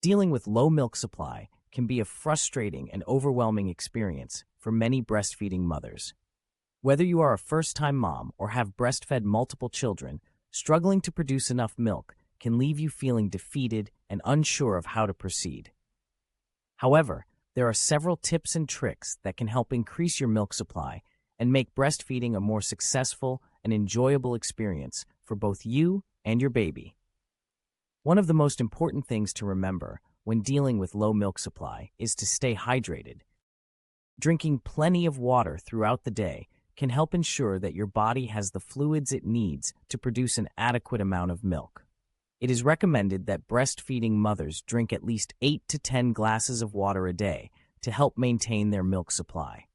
Dealing with low milk supply can be a frustrating and overwhelming experience for many breastfeeding mothers. Whether you are a first-time mom or have breastfed multiple children, struggling to produce enough milk can leave you feeling defeated and unsure of how to proceed. However, there are several tips and tricks that can help increase your milk supply and make breastfeeding a more successful and enjoyable experience for both you and your baby. One of the most important things to remember when dealing with low milk supply is to stay hydrated. Drinking plenty of water throughout the day can help ensure that your body has the fluids it needs to produce an adequate amount of milk. It is recommended that breastfeeding mothers drink at least 8 to 10 glasses of water a day to help maintain their milk supply.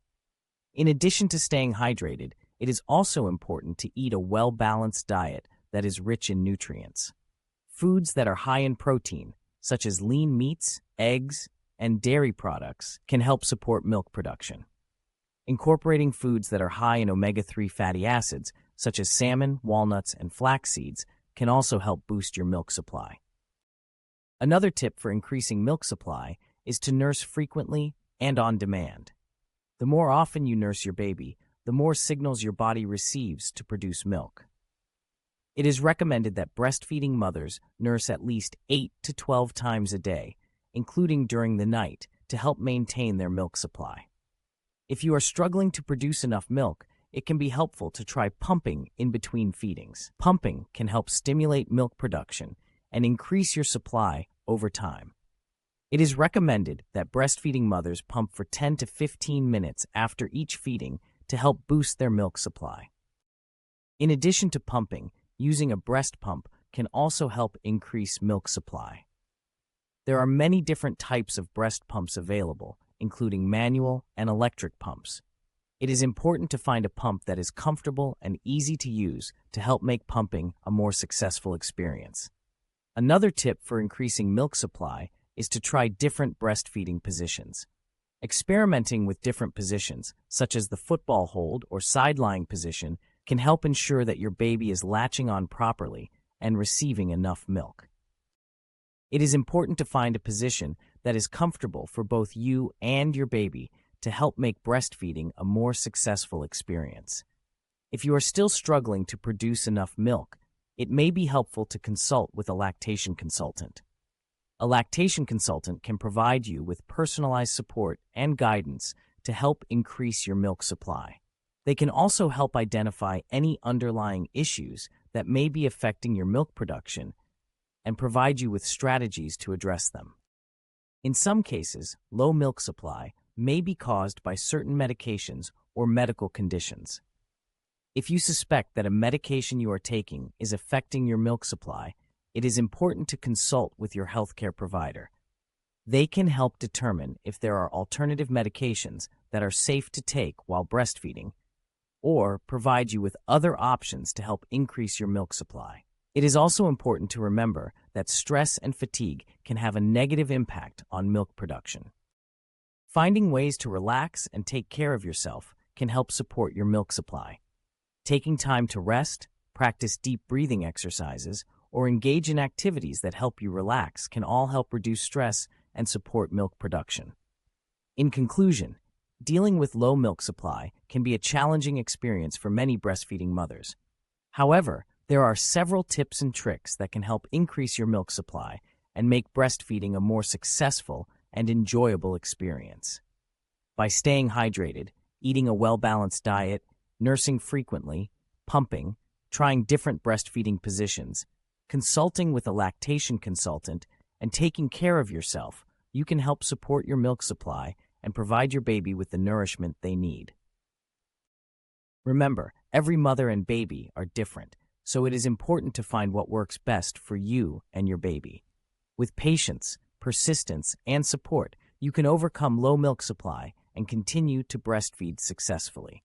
In addition to staying hydrated, it is also important to eat a well-balanced diet that is rich in nutrients. Foods that are high in protein, such as lean meats, eggs, and dairy products, can help support milk production. Incorporating foods that are high in omega-3 fatty acids, such as salmon, walnuts, and flax seeds, can also help boost your milk supply. Another tip for increasing milk supply is to nurse frequently and on demand. The more often you nurse your baby, the more signals your body receives to produce milk. It is recommended that breastfeeding mothers nurse at least 8 to 12 times a day, including during the night, to help maintain their milk supply. If you are struggling to produce enough milk, it can be helpful to try pumping in between feedings. Pumping can help stimulate milk production and increase your supply over time. It is recommended that breastfeeding mothers pump for 10 to 15 minutes after each feeding to help boost their milk supply. In addition to pumping, using a breast pump can also help increase milk supply. There are many different types of breast pumps available, including manual and electric pumps. It is important to find a pump that is comfortable and easy to use to help make pumping a more successful experience. Another tip for increasing milk supply is to try different breastfeeding positions. Experimenting with different positions, such as the football hold or side-lying position, can help ensure that your baby is latching on properly and receiving enough milk. It is important to find a position that is comfortable for both you and your baby to help make breastfeeding a more successful experience. If you are still struggling to produce enough milk, it may be helpful to consult with a lactation consultant. A lactation consultant can provide you with personalized support and guidance to help increase your milk supply. They can also help identify any underlying issues that may be affecting your milk production and provide you with strategies to address them. In some cases, low milk supply may be caused by certain medications or medical conditions. If you suspect that a medication you are taking is affecting your milk supply, it is important to consult with your healthcare provider. They can help determine if there are alternative medications that are safe to take while breastfeeding, or provide you with other options to help increase your milk supply. It is also important to remember that stress and fatigue can have a negative impact on milk production. Finding ways to relax and take care of yourself can help support your milk supply. Taking time to rest, practice deep breathing exercises, or engage in activities that help you relax can all help reduce stress and support milk production. In conclusion, dealing with low milk supply can be a challenging experience for many breastfeeding mothers. However, there are several tips and tricks that can help increase your milk supply and make breastfeeding a more successful and enjoyable experience. By staying hydrated, eating a well-balanced diet, nursing frequently, pumping, trying different breastfeeding positions, consulting with a lactation consultant, and taking care of yourself, you can help support your milk supply and provide your baby with the nourishment they need. Remember, every mother and baby are different, so it is important to find what works best for you and your baby. With patience, persistence, and support, you can overcome low milk supply and continue to breastfeed successfully.